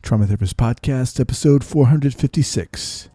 Trauma Therapist Podcast, episode 456.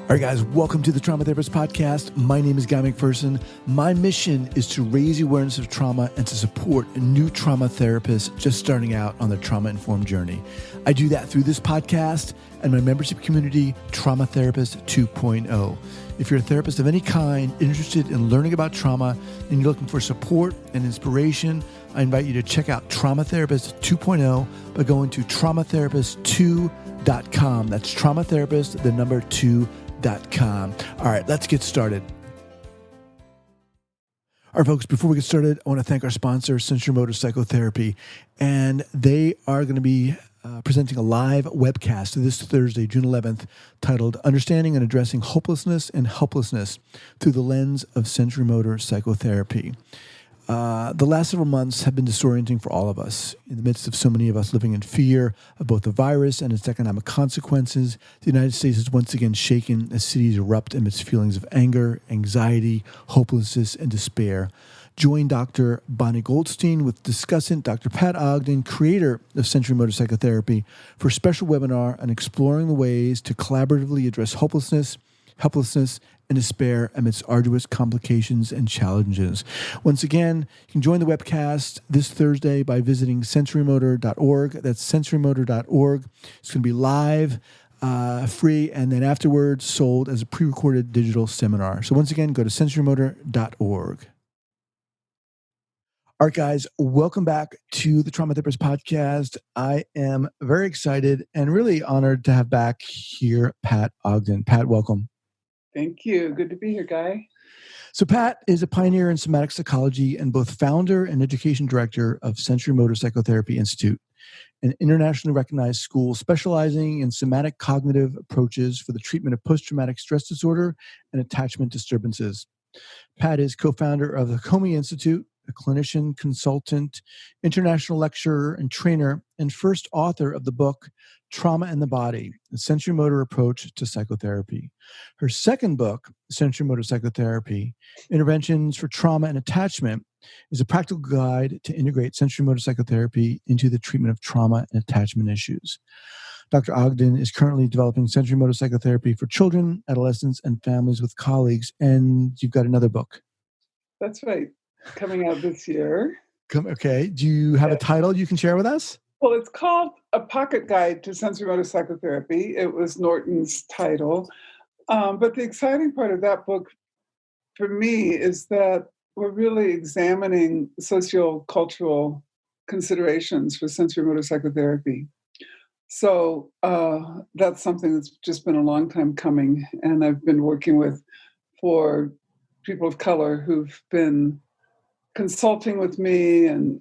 All right, guys, welcome to the Trauma Therapist Podcast. My name is Guy McPherson. My mission is to raise awareness of trauma and to support new trauma therapists just starting out on their trauma-informed journey. I do that through this podcast and my membership community, Trauma Therapist 2.0. If you're a therapist of any kind interested in learning about trauma and you're looking for support and inspiration, I invite you to check out Trauma Therapist 2.0 by going to traumatherapist2.com. That's Trauma Therapist, the number 2.com. All right, let's get started. All right, folks, before we get started, I want to thank our sponsor, Sensorimotor Psychotherapy. And they are going to be presenting a live webcast this Thursday, June 11th, titled Understanding and Addressing Hopelessness and Helplessness Through the Lens of Sensorimotor Psychotherapy. The last several months have been disorienting for all of us. In the midst of so many of us living in fear of both the virus and its economic consequences, the United States is once again shaken as cities erupt amidst feelings of anger, anxiety, hopelessness, and despair. Join Dr. Bonnie Goldstein with discussant Dr. Pat Ogden, creator of Sensorimotor Psychotherapy, for a special webinar on exploring the ways to collaboratively address hopelessness, helplessness, and despair amidst arduous complications and challenges. Once again, you can join the webcast this Thursday by visiting sensorimotor.org. That's sensorimotor.org. It's going to be live, free, and then afterwards sold as a pre-recorded digital seminar. So once again, go to sensorimotor.org. All right, guys, welcome back to the Trauma Therapist Podcast. I am very excited and really honored to have back here Pat Ogden. Pat, welcome. Thank you. Good to be here, Guy. So Pat is a pioneer in somatic psychology and both founder and education director of Sensorimotor Psychotherapy Institute, an internationally recognized school specializing in somatic cognitive approaches for the treatment of posttraumatic stress disorder and attachment disturbances. Pat is co-founder of the Hakomi Institute, a clinician, consultant, international lecturer, and trainer, and first author of the book, Trauma and the Body, the Sensorimotor Approach to Psychotherapy. Her second book, Sensorimotor Psychotherapy, Interventions for Trauma and Attachment, is a practical guide to integrate sensorimotor psychotherapy into the treatment of trauma and attachment issues. Dr. Ogden is currently developing sensorimotor psychotherapy for children, adolescents, and families with colleagues, and you've got another book. That's right. Coming out this year. Okay. Do you have a title you can share with us? Well, it's called A Pocket Guide to Sensorimotor Psychotherapy. It was Norton's title. But the exciting part of that book for me is that we're really examining sociocultural considerations for sensorimotor psychotherapy. So that's something that's just been a long time coming. And I've been working with for people of color who've been consulting with me, and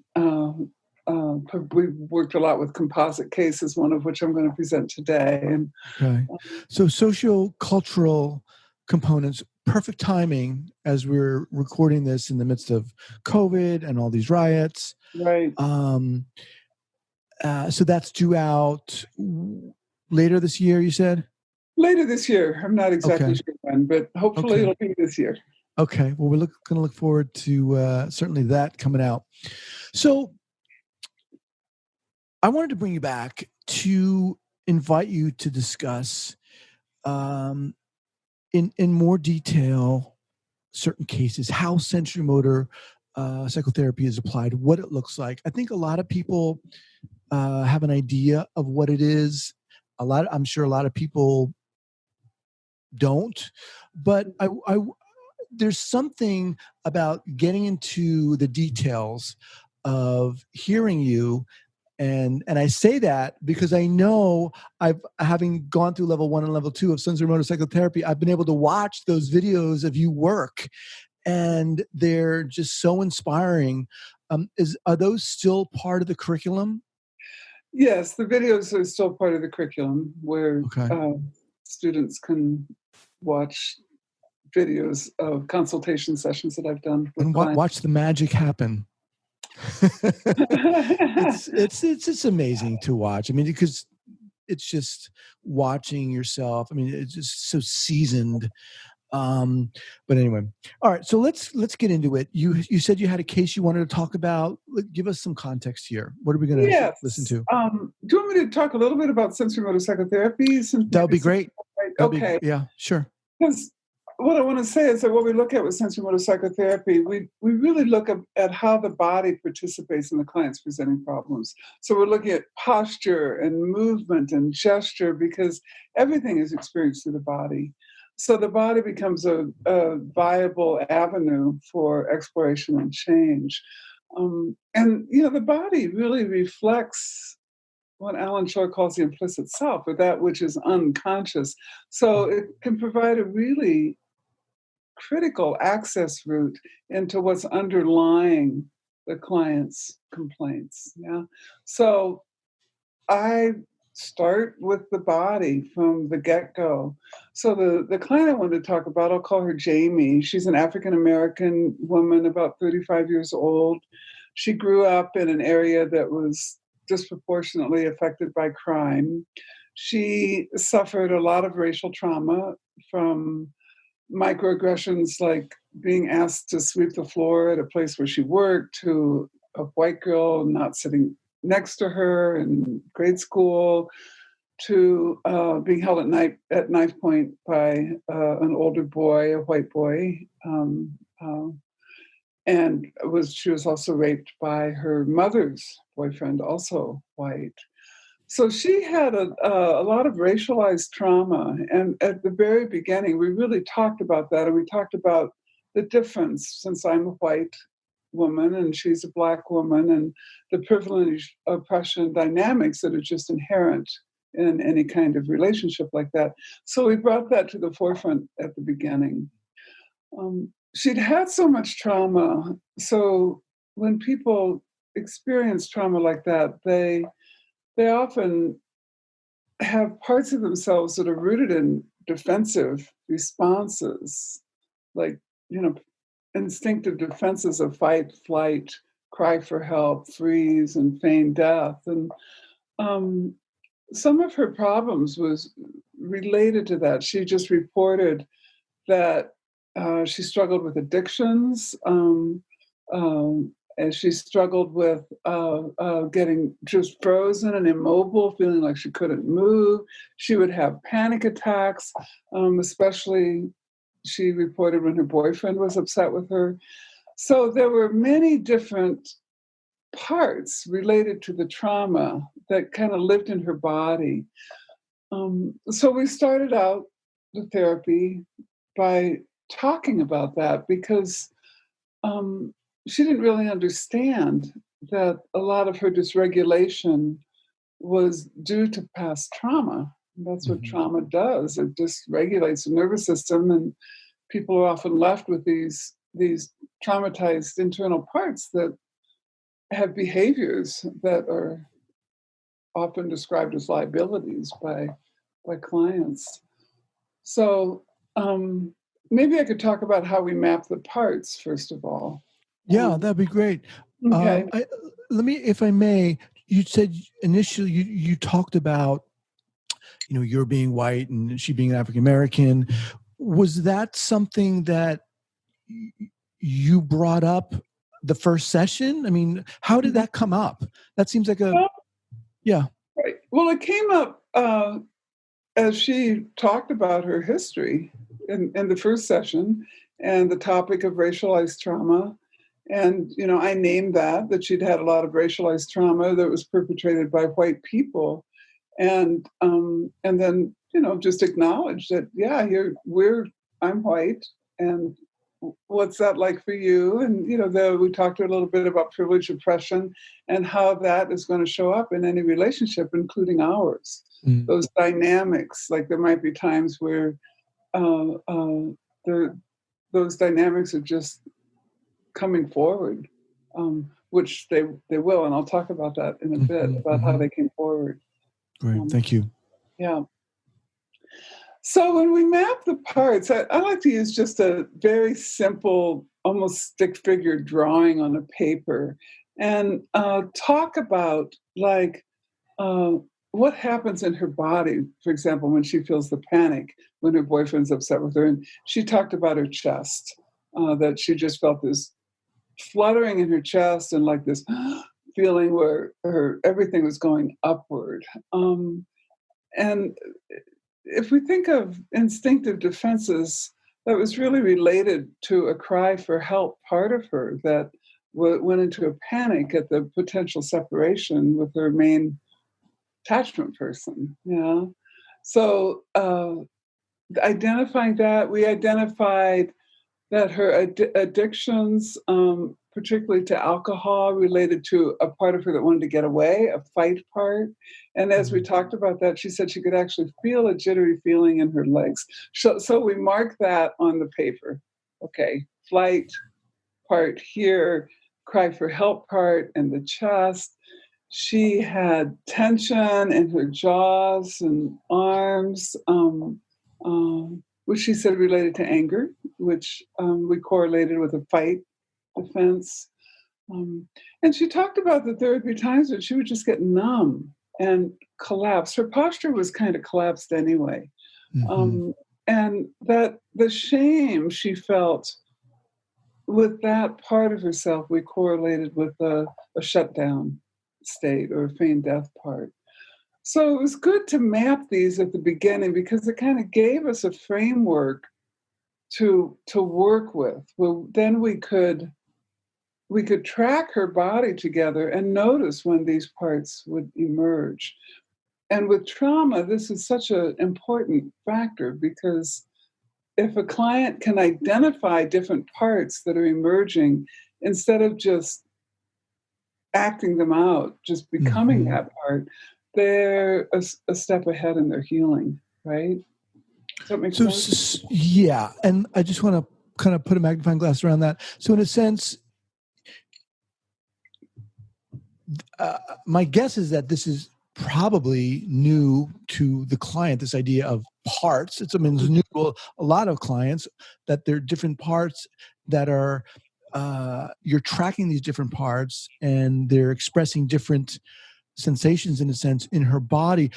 we've worked a lot with composite cases, one of which I'm going to present today. And okay, so socio-cultural components, perfect timing as we're recording this in the midst of COVID and all these riots. Right. So that's due out later this year, you said? Later this year. I'm not exactly sure when, but hopefully it'll be this year. Okay. Well, we're going to look forward to certainly that coming out. So I wanted to bring you back to invite you to discuss in more detail certain cases, how sensorimotor psychotherapy is applied, what it looks like. I think a lot of people have an idea of what it is. I'm sure a lot of people don't, but there's something about getting into the details of hearing you. And I say that because I know having gone through level 1 and level 2 of sensorimotor psychotherapy, I've been able to watch those videos of you work, and they're just so inspiring. Are those still part of the curriculum? Yes, the videos are still part of the curriculum where students can watch videos of consultation sessions that I've done with and watch the magic happen. It's amazing to watch. I mean, because it's just watching yourself. I mean, it's just so seasoned But anyway, all right. So let's get into it. You said you had a case you wanted to talk about. Give us some context here. What are we going to listen Yes. to? Do you want me to talk a little bit about sensorimotor psychotherapy? That would be great. Okay. Yeah, sure. Because what I want to say is that what we look at with sensorimotor psychotherapy, we really look at how the body participates in the client's presenting problems. So we're looking at posture and movement and gesture because everything is experienced through the body. So the body becomes a viable avenue for exploration and change. And, the body really reflects what Alan Shore calls the implicit self, or that which is unconscious. So it can provide a really critical access route into what's underlying the client's complaints. Yeah. So I start with the body from the get-go. So the client I wanted to talk about, I'll call her Jamie. She's an African-American woman, about 35 years old. She grew up in an area that was disproportionately affected by crime. She suffered a lot of racial trauma from microaggressions like being asked to sweep the floor at a place where she worked, to a white girl not sitting next to her in grade school, to being held at knife point by an older boy, a white boy, and she was also raped by her mother's boyfriend, also white. So she had a lot of racialized trauma, and at the very beginning, we really talked about that, and we talked about the difference, since I'm a white woman and she's a Black woman, and the privilege oppression dynamics that are just inherent in any kind of relationship like that. So we brought that to the forefront at the beginning. She'd had so much trauma, so when people experience trauma like that, they often have parts of themselves that are rooted in defensive responses, like, instinctive defenses of fight, flight, cry for help, freeze, and feign death. And some of her problems was related to that. She just reported that she struggled with addictions, and she struggled with getting just frozen and immobile, feeling like she couldn't move. She would have panic attacks, especially she reported when her boyfriend was upset with her. So there were many different parts related to the trauma that kind of lived in her body. So we started out the therapy by talking about that because she didn't really understand that a lot of her dysregulation was due to past trauma. That's what trauma does. It dysregulates the nervous system, and people are often left with these traumatized internal parts that have behaviors that are often described as liabilities by clients. So maybe I could talk about how we map the parts, first of all. Yeah, that'd be great. Okay. Let me, if I may, you said initially you talked about, you're being white and she being African American. Was that something that you brought up the first session? I mean, how did that come up? That seems like yeah. Right. Well, it came up as she talked about her history in the first session and the topic of racialized trauma. And, I named that she'd had a lot of racialized trauma that was perpetrated by white people. And then, just acknowledge that, yeah, I'm white, and what's that like for you? And, we talked a little bit about privilege oppression and how that is going to show up in any relationship, including ours. Those dynamics, like there might be times where those dynamics are just coming forward, which they will, and I'll talk about that in a bit, about how they came forward. Great, thank you. Yeah. So when we map the parts, I like to use just a very simple, almost stick figure drawing on a paper, and talk about what happens in her body, for example, when she feels the panic, when her boyfriend's upset with her. And she talked about her chest, that she just felt this fluttering in her chest and like this feeling where everything was going upward. And if we think of instinctive defenses, that was really related to a cry for help part of her that went into a panic at the potential separation with her main attachment person. Yeah. So identifying that, we identified that her addictions, particularly to alcohol, related to a part of her that wanted to get away, a fight part. And as we talked about that, she said she could actually feel a jittery feeling in her legs. So we marked that on the paper. Okay, flight part here, cry for help part in the chest. She had tension in her jaws and arms, which she said related to anger, which we correlated with a fight defense. And she talked about that there would be times when she would just get numb and collapse. Her posture was kind of collapsed anyway. And that the shame she felt with that part of herself, we correlated with a shutdown state or a feigned death part. So it was good to map these at the beginning because it kind of gave us a framework to work with. Well, then we could track her body together and notice when these parts would emerge. And with trauma, this is such an important factor because if a client can identify different parts that are emerging, instead of just acting them out, just becoming that part, they're a step ahead in their healing, right? Does that make sense? Yeah. And I just want to kind of put a magnifying glass around that. So in a sense, my guess is that this is probably new to the client, this idea of parts. It's new to a lot of clients that there are different parts that are, you're tracking these different parts and they're expressing different sensations in a sense in her body.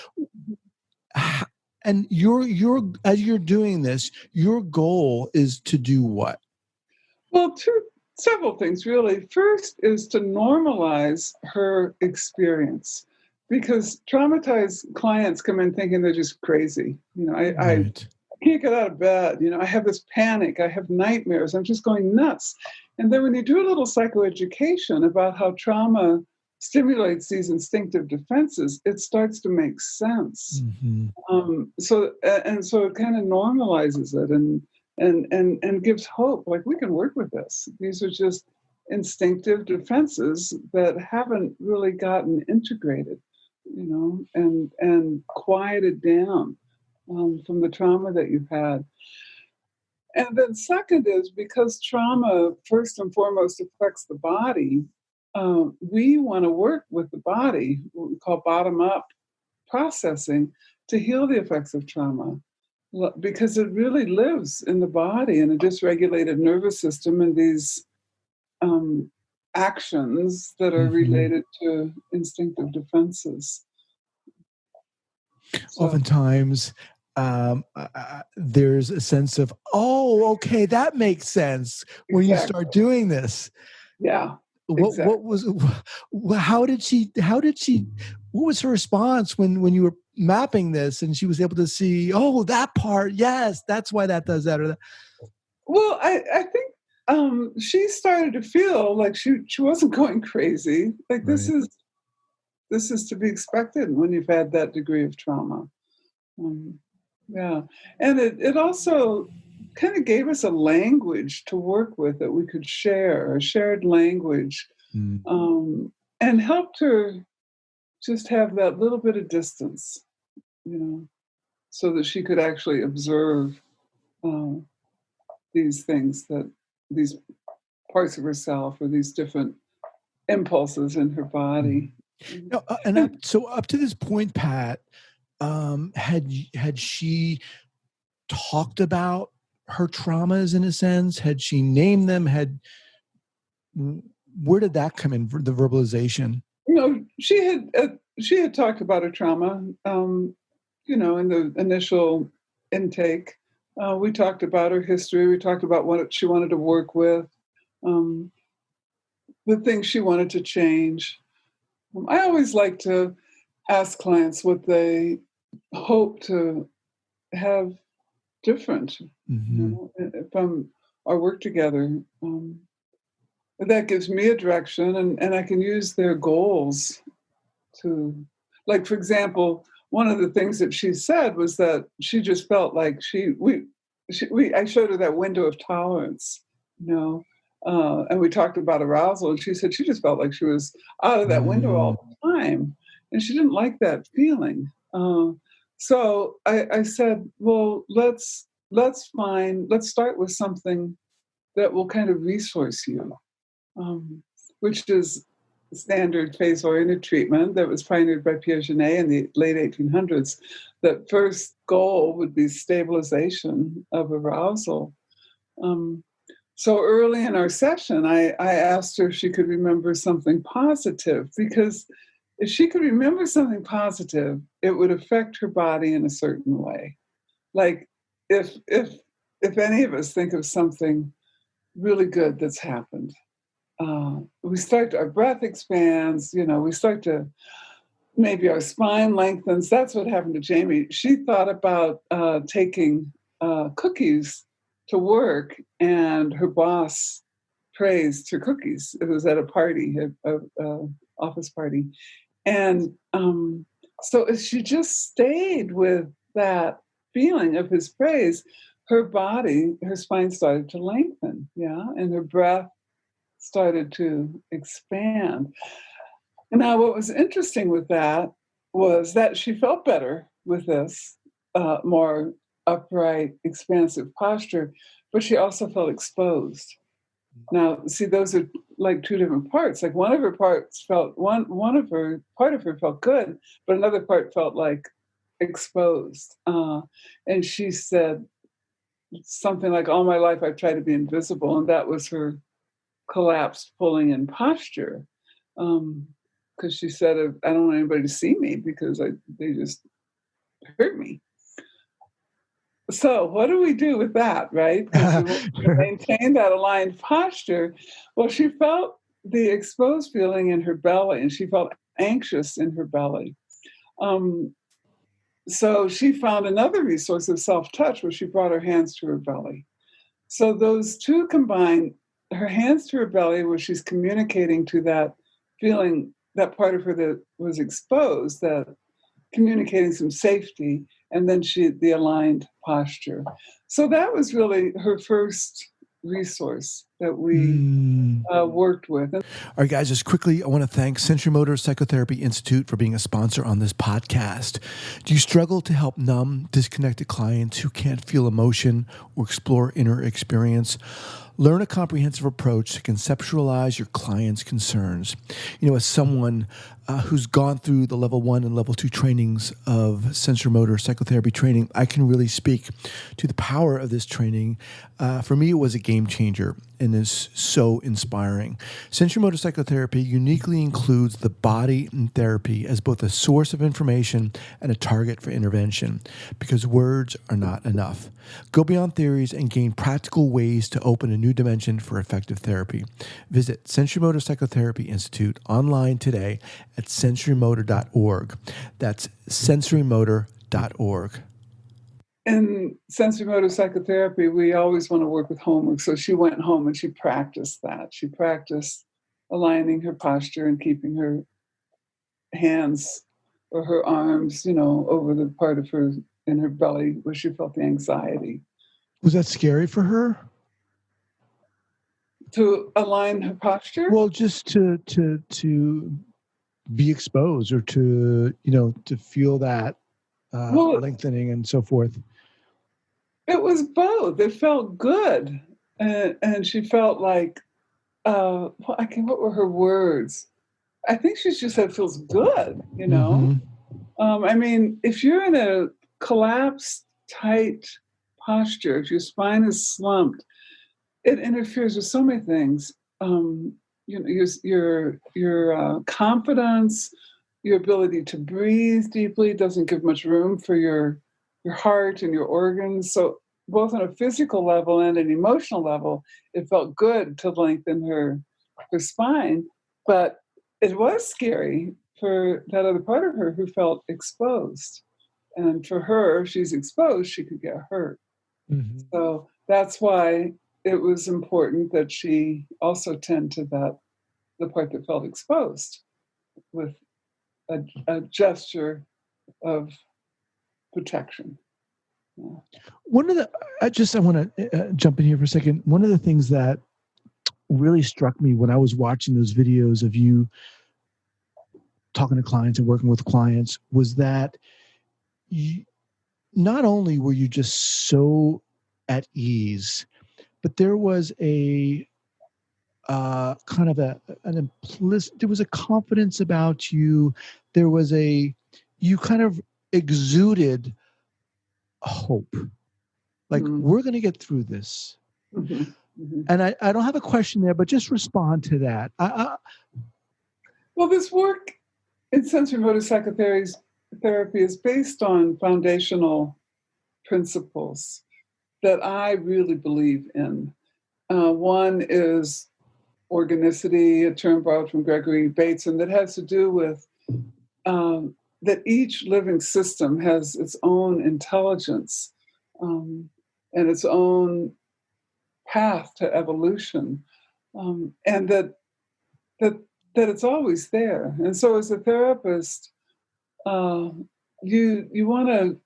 And as you're doing this, your goal is to do what? Well, several things really. First is to normalize her experience because traumatized clients come in thinking they're just crazy. I can't get out of bed. I have this panic. I have nightmares. I'm just going nuts. And then when you do a little psychoeducation about how trauma stimulates these instinctive defenses, it starts to make sense. So it kind of normalizes it and gives hope. Like, we can work with this. These are just instinctive defenses that haven't really gotten integrated, and quieted down from the trauma that you've had. And then second is because trauma, first and foremost, affects the body, we want to work with the body, what we call bottom-up processing, to heal the effects of trauma. Because it really lives in the body in a dysregulated nervous system and these actions that are related to instinctive defenses. So, oftentimes, there's a sense of, oh, okay, that makes sense when you start doing this. Yeah. What was her response when you were mapping this and she was able to see, oh, that part, yes, that's why that does that or that? Well, I think she started to feel like she wasn't going crazy. Like, this is to be expected when you've had that degree of trauma. Yeah. And it also kind of gave us a language to work with that we could share, a shared language, and helped her just have that little bit of distance, so that she could actually observe these things, these parts of herself or these different impulses in her body. No, up to this point, Pat, had she talked about her traumas in a sense? Had she named them? Where did that come in, the verbalization? She had she had talked about her trauma, in the initial intake. We talked about her history. We talked about what she wanted to work with, um, the things she wanted to change. I always like to ask clients what they hope to have different, from our work together. That gives me a direction, and I can use their goals to, like, for example, one of the things that she said was that she just felt like I showed her that window of tolerance, you know, and we talked about arousal, and she said she just felt like she was out of that window Mm. all the time, and she didn't like that feeling. So I said, well, let's start with something that will kind of resource you, which is standard phase-oriented treatment that was pioneered by Piaget in the late 1800s. The first goal would be stabilization of arousal. Um, so early in our session, I asked her if she could remember something positive, because if she could remember something positive, it would affect her body in a certain way. Like if any of us think of something really good that's happened, our breath expands, we start to, maybe our spine lengthens. That's what happened to Jamie. She thought about taking cookies to work, and her boss praised her cookies. It was at a party, a office party. And so if she just stayed with that feeling of his praise, her spine started to lengthen, and her breath started to expand. And now, what was interesting with that was that she felt better with this more upright, expansive posture, but she also felt exposed. Now, see, those are like two different parts. Like one of her parts felt part of her felt good, but another part felt like exposed. And she said something like, "All my life I've tried to be invisible," and that was her collapsed pulling in posture, because she said, "I don't want anybody to see me because they just hurt me." So what do we do with that, right? Because we want to maintain that aligned posture. Well, she felt the exposed feeling in her belly, and she felt anxious in her belly. So she found another resource of self-touch, where she brought her hands to her belly. So those two combined, her hands to her belly, where she's communicating to that feeling, that part of her that was exposed, that communicating some safety, and then the aligned posture. So that was really her first resource that we worked with. All right, guys, just quickly, I want to thank Sensorimotor Psychotherapy Institute for being a sponsor on this podcast. Do you struggle to help numb, disconnected clients who can't feel emotion or explore inner experience? Learn a comprehensive approach to conceptualize your client's concerns. As someone who's gone through the level 1 and level 2 trainings of sensorimotor psychotherapy training, I can really speak to the power of this training. For me, it was a game changer and is so inspiring. Sensorimotor psychotherapy uniquely includes the body in therapy as both a source of information and a target for intervention, because words are not enough. Go beyond theories and gain practical ways to open a new dimension for effective therapy. Visit Sensorimotor Psychotherapy Institute online today at sensorimotor.org. That's sensorimotor.org. In sensorimotor psychotherapy, we always want to work with homework. So she went home and she practiced that. She practiced aligning her posture and keeping her hands or her arms, over the part of her in her belly where she felt the anxiety. Was that scary for her? To align her posture? Well, just to be exposed, or to feel that lengthening and so forth. It was both. It felt good, and she felt like, what were her words? I think she just said feels good. I mean, if you're in a collapsed, tight posture, if your spine is slumped, it interferes with so many things. Your confidence, your ability to breathe deeply doesn't give much room for your heart and your organs. So both on a physical level and an emotional level, it felt good to lengthen her spine. But it was scary for that other part of her who felt exposed. And for her, if she's exposed, she could get hurt. Mm-hmm. So that's why it was important that she also tend to the part that felt exposed with a gesture of protection. Yeah. One of the, I want to jump in here for a second. One of the things that really struck me when I was watching those videos of you talking to clients and working with clients was that not only were you just so at ease, but there was a kind of an implicit, there was a confidence about you. There was you kind of exuded hope. Like, we're going to get through this. Mm-hmm. Mm-hmm. And I don't have a question there, but just respond to that. Well, this work in sensorimotor psychotherapy is based on foundational principles that I really believe in. One is organicity, a term borrowed from Gregory Bateson, that has to do with that each living system has its own intelligence and its own path to evolution, and that it's always there. And so, as a therapist, you want to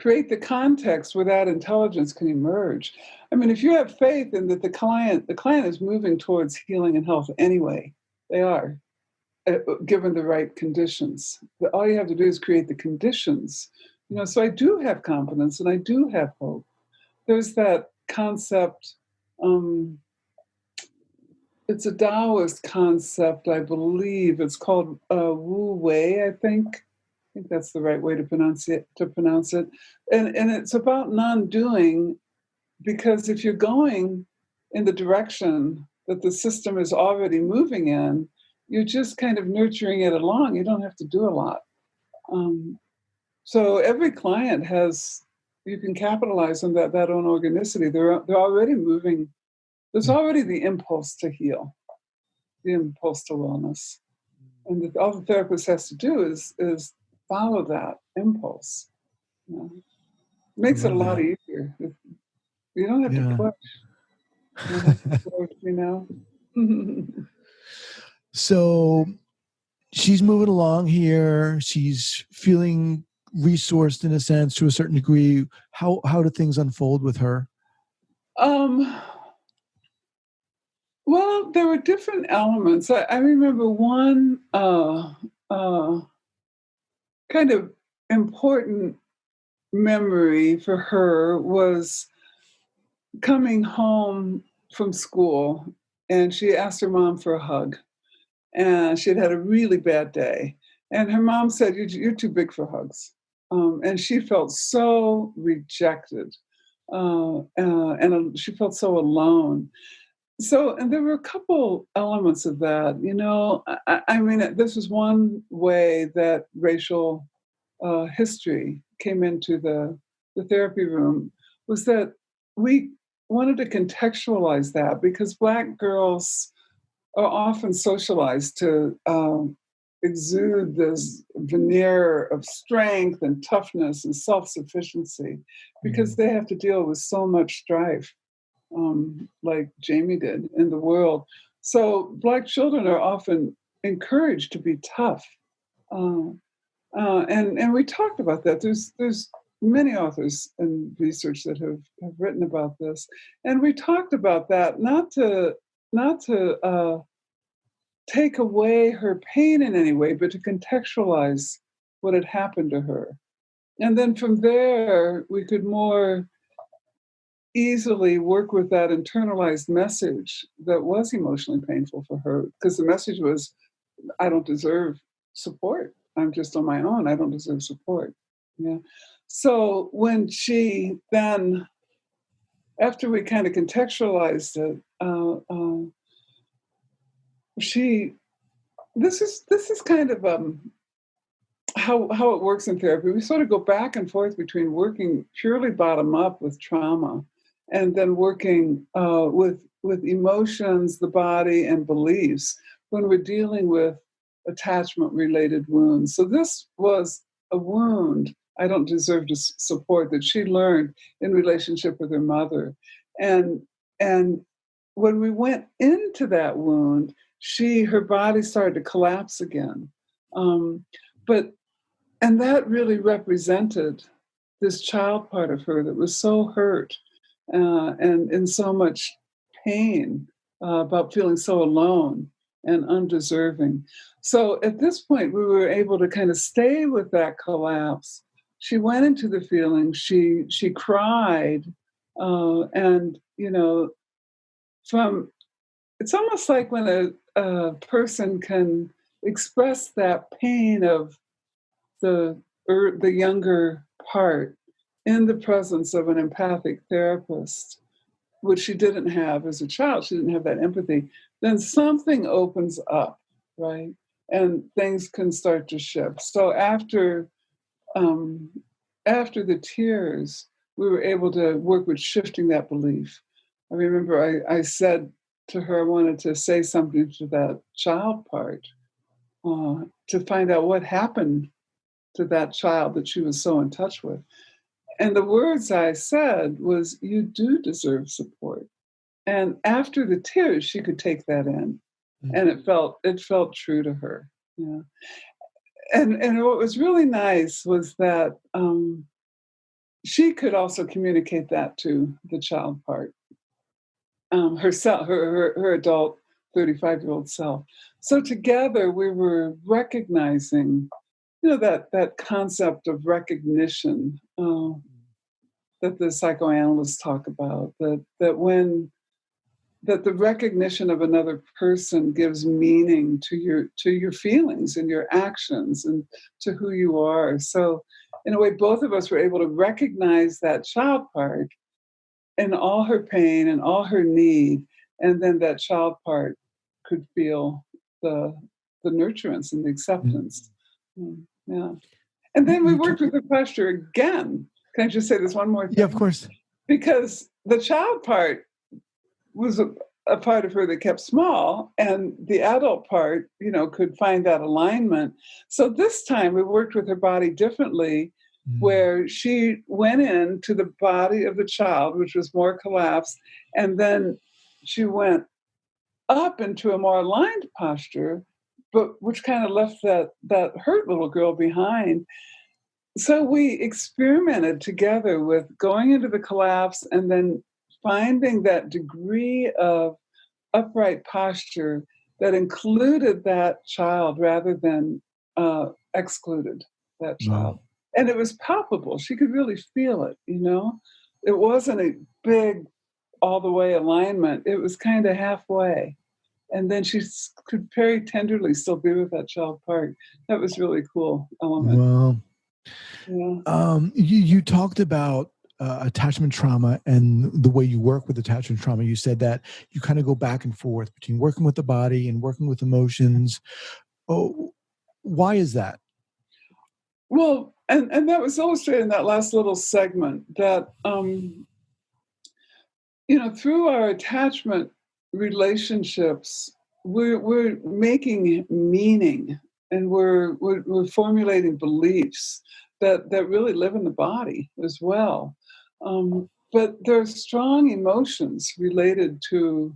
create the context where that intelligence can emerge. I mean, if you have faith in that the client is moving towards healing and health anyway, they are, given the right conditions. All you have to do is create the conditions. So I do have confidence and I do have hope. There's that concept, it's a Taoist concept, I believe. It's called Wu Wei, I think that's the right way to pronounce it. And it's about non-doing, because if you're going in the direction that the system is already moving in, you're just kind of nurturing it along. You don't have to do a lot. So every client you can capitalize on that own organicity. They're already moving. There's already the impulse to heal, the impulse to wellness. And all the therapist has to do is follow that impulse. Makes it a lot easier. You don't have to push. You don't have to push, So she's moving along here. She's feeling resourced in a sense to a certain degree. How do things unfold with her? Well, there were different elements. I remember one kind of important memory for her was coming home from school, and she asked her mom for a hug. And she had a really bad day. And her mom said, you're too big for hugs. And she felt so rejected. And she felt so alone. And there were a couple elements of that. I mean, this was one way that racial history came into the therapy room, was that we wanted to contextualize that, because Black girls are often socialized to exude this veneer of strength and toughness and self-sufficiency, because they have to deal with so much strife, like Jamie did in the world. So Black children are often encouraged to be tough. And we talked about that. There's many authors and research that have written about this. And we talked about that, not to take away her pain in any way, but to contextualize what had happened to her. And then from there, we could more easily work with that internalized message that was emotionally painful for her, because the message was, I don't deserve support. I'm just on my own. I don't deserve support. Yeah. So when she then, after we kind of contextualized it, she this is kind of how it works in therapy. We sort of go back and forth between working purely bottom up with trauma, and then working with emotions, the body, and beliefs when we're dealing with attachment related wounds. So this was a wound I don't deserve to support that she learned in relationship with her mother, and and when we went into that wound, her body started to collapse again. Um, but and that really represented this child part of her that was so hurt and in so much pain about feeling so alone and undeserving. So at this point, we were able to kind of stay with that collapse. She went into the feeling. She cried, and from it's almost like when a person can express that pain of the younger part in the presence of an empathic therapist, which she didn't have as a child. She didn't have that empathy. Then something opens up, right? And things can start to shift. So um, after the tears, we were able to work with shifting that belief. I remember I said to her, I wanted to say something to that child part to find out what happened to that child that she was so in touch with. And the words I said was, "You do deserve support." And after the tears, she could take that in, and it felt true to her. Yeah. And what was really nice was that she could also communicate that to the child part, herself, her adult 35-year-old self. So together we were recognizing, that concept of recognition that the psychoanalysts talk about, that the recognition of another person gives meaning to your feelings and your actions and to who you are. So in a way, both of us were able to recognize that child part and all her pain and all her need, and then that child part could feel the nurturance and the acceptance. Yeah. And then we worked with the posture again. Can I just say this one more thing? Yeah, of course. Because the child part was a part of her that kept small, and the adult part, could find that alignment. So this time we worked with her body differently, where she went into the body of the child, which was more collapsed, and then she went up into a more aligned posture, but which kind of left that hurt little girl behind. So we experimented together with going into the collapse and then finding that degree of upright posture that included that child rather than excluded that child. Wow. And it was palpable. She could really feel it, It wasn't a big all the way alignment. It was kind of halfway. And then she could very tenderly still be with that child part. That was really cool element. Wow. Yeah. You talked about attachment trauma and the way you work with attachment trauma. You said that you kind of go back and forth between working with the body and working with emotions. Oh, why is that? Well, and that was illustrated in that last little segment that, through our attachment relationships, we're making meaning, and we're formulating beliefs that really live in the body as well. But there are strong emotions related to,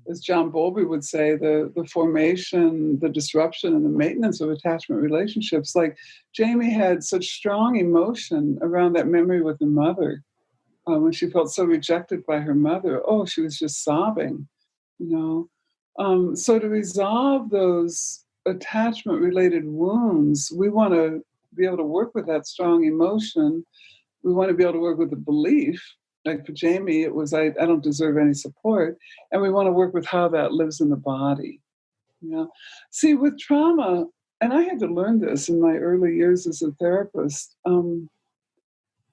as John Bowlby would say, the formation, the disruption, and the maintenance of attachment relationships. Like Jamie had such strong emotion around that memory with her mother. When she felt so rejected by her mother, she was just sobbing, So to resolve those attachment-related wounds, we want to be able to work with that strong emotion. We want to be able to work with the belief. Like for Jamie, it was, I don't deserve any support. And we want to work with how that lives in the body. See, with trauma, and I had to learn this in my early years as a therapist,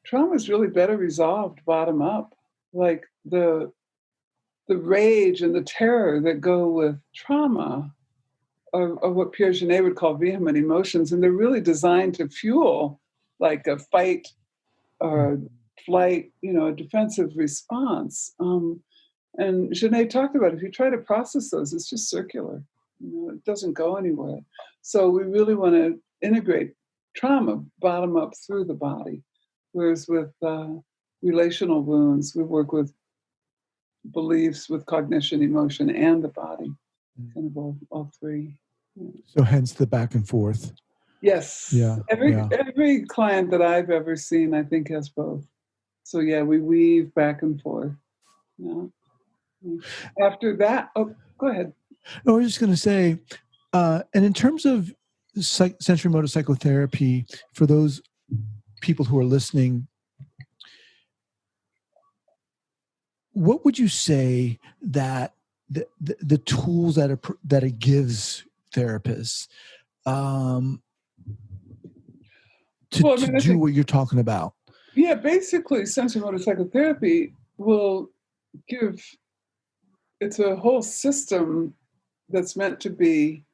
trauma is really better resolved bottom up. Like the rage and the terror that go with trauma of what Piaget would call vehement emotions, and they're really designed to fuel like a fight or flight, a defensive response. And Janae talked about, if you try to process those, it's just circular. It doesn't go anywhere. So we really want to integrate trauma bottom up through the body. Whereas with relational wounds, we work with beliefs, with cognition, emotion, and the body, kind of all three. Yeah. So hence the back and forth. Yes. Yeah. Every client that I've ever seen, I think, has both. So yeah, we weave back and forth. Yeah. After that, go ahead. No, I was just going to say, and in terms of sensorimotor psychotherapy, for those people who are listening, what would you say that the tools that it gives therapists to do what you're talking about? Yeah, basically, sensorimotor psychotherapy will give. It's a whole system that's meant to be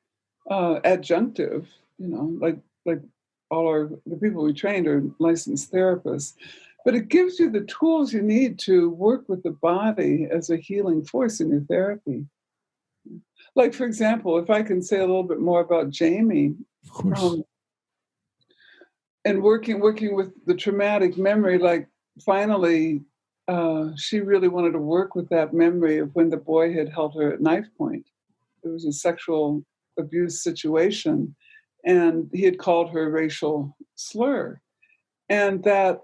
adjunctive. Like all the people we trained are licensed therapists, but it gives you the tools you need to work with the body as a healing force in your therapy. Like, for example, if I can say a little bit more about Jamie, of course, and working with the traumatic memory, like finally. She really wanted to work with that memory of when the boy had held her at knife point. It was a sexual abuse situation, and he had called her a racial slur. And that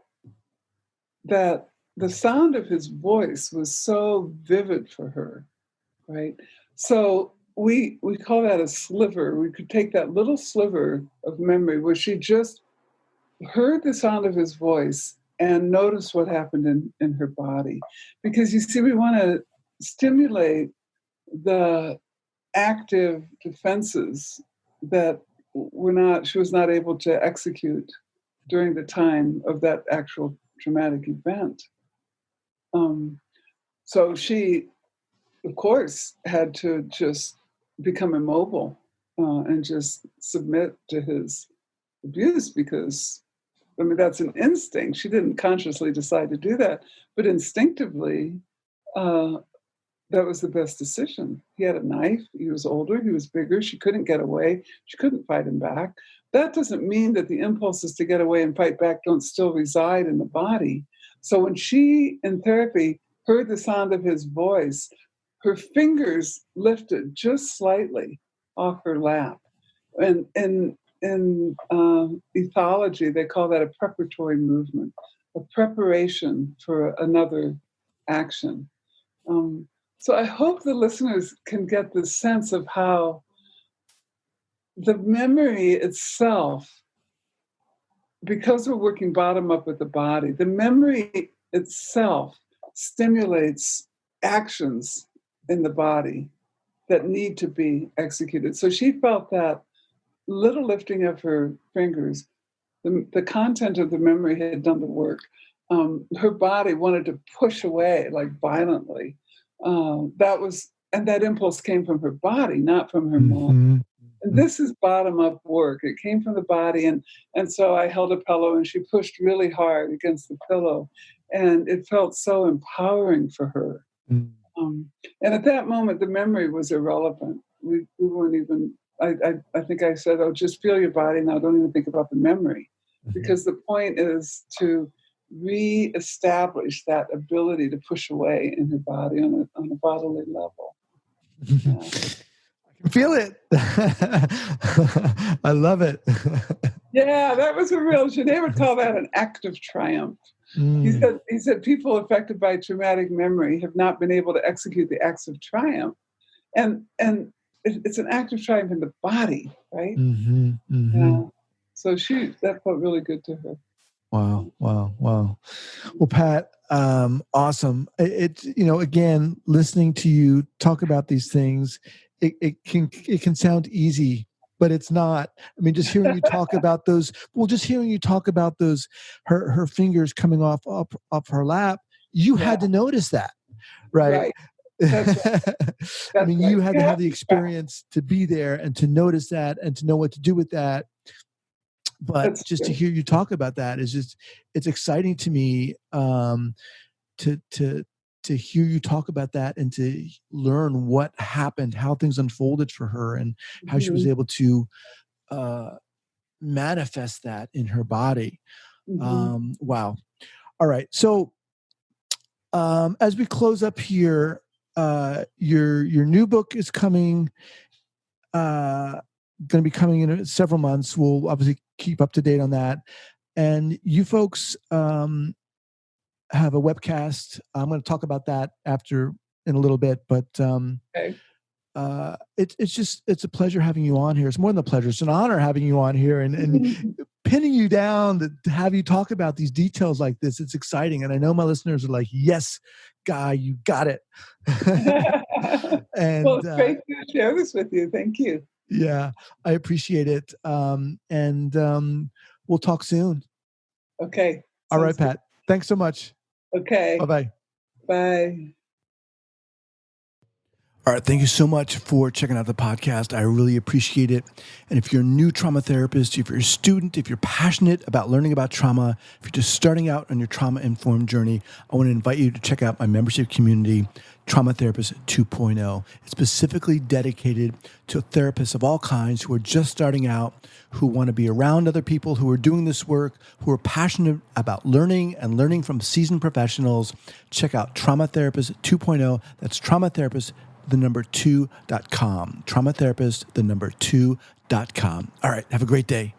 the sound of his voice was so vivid for her, right? So we call that a sliver. We could take that little sliver of memory where she just heard the sound of his voice and notice what happened in her body. Because you see, we want to stimulate the active defenses that she was not able to execute during the time of that actual traumatic event. So she, of course, had to just become immobile and just submit to his abuse, because that's an instinct. She didn't consciously decide to do that, but instinctively, that was the best decision. He had a knife. He was older. He was bigger. She couldn't get away. She couldn't fight him back. That doesn't mean that the impulses to get away and fight back don't still reside in the body. So when she, in therapy, heard the sound of his voice, her fingers lifted just slightly off her lap. And in ethology, they call that a preparatory movement, a preparation for another action. So I hope the listeners can get the sense of how the memory itself, because we're working bottom up with the body, the memory itself stimulates actions in the body that need to be executed. So she felt that little lifting of her fingers, the content of the memory had done the work. Her body wanted to push away, like violently. That impulse came from her body, not from her mind. And this is bottom-up work. It came from the body, and so I held a pillow, and she pushed really hard against the pillow, and it felt so empowering for her. And at that moment, the memory was irrelevant. We weren't even. I think I said, "Oh, just feel your body now. Don't even think about the memory," because the point is to re-establish that ability to push away in her body on a bodily level. Yeah. I can feel it. I love it. Yeah, that was a real. Janae would call that an act of triumph. He said people affected by traumatic memory have not been able to execute the acts of triumph, and it's an act of triumph in the body, right? Yeah. So that felt really good to her. Wow. Well, Pat, awesome. It's, again, listening to you talk about these things, it can sound easy, but it's not. I mean, just hearing you talk about those, her fingers coming off her lap, you had to notice that, right? That's right. I That's mean, right. you had You to have have the to practice. experience to be there and to notice that and to know what to do with that. But That's just to true. hear you talk about that is just, it's exciting to me, to hear you talk about that and to learn what happened, how things unfolded for her, and how she was Mhm. able to uh, manifest that in her body. Mhm. Wow. All right. So as we close up here, your new book is coming. Going to be coming in several months. We'll obviously keep up to date on that. And you folks have a webcast. I'm going to talk about that after in a little bit, but Okay. it's a pleasure having you on here. It's more than a pleasure. It's an honor having you on here and Mhm. pinning you down to have you talk about these details like this. It's exciting. And I know my listeners are like, yes, Guy, you got it. Well, And it's great to share this with you. Thank you. yeah, I appreciate it. And we'll talk soon. Okay. All right, Sounds good. Pat. Thanks so much. Okay. Bye-bye. Bye. All right. Thank you so much for checking out the podcast. I really appreciate it. And if you're a new trauma therapist, if you're a student, if you're passionate about learning about trauma, if you're just starting out on your trauma-informed journey, I want to invite you to check out my membership community, Trauma Therapist 2.0. It's specifically dedicated to therapists of all kinds who are just starting out, who want to be around other people who are doing this work, who are passionate about learning and learning from seasoned professionals. Check out Trauma Therapist 2.0. That's Trauma Therapist 2.com. Traumatherapist 2.com. All right. Have a great day.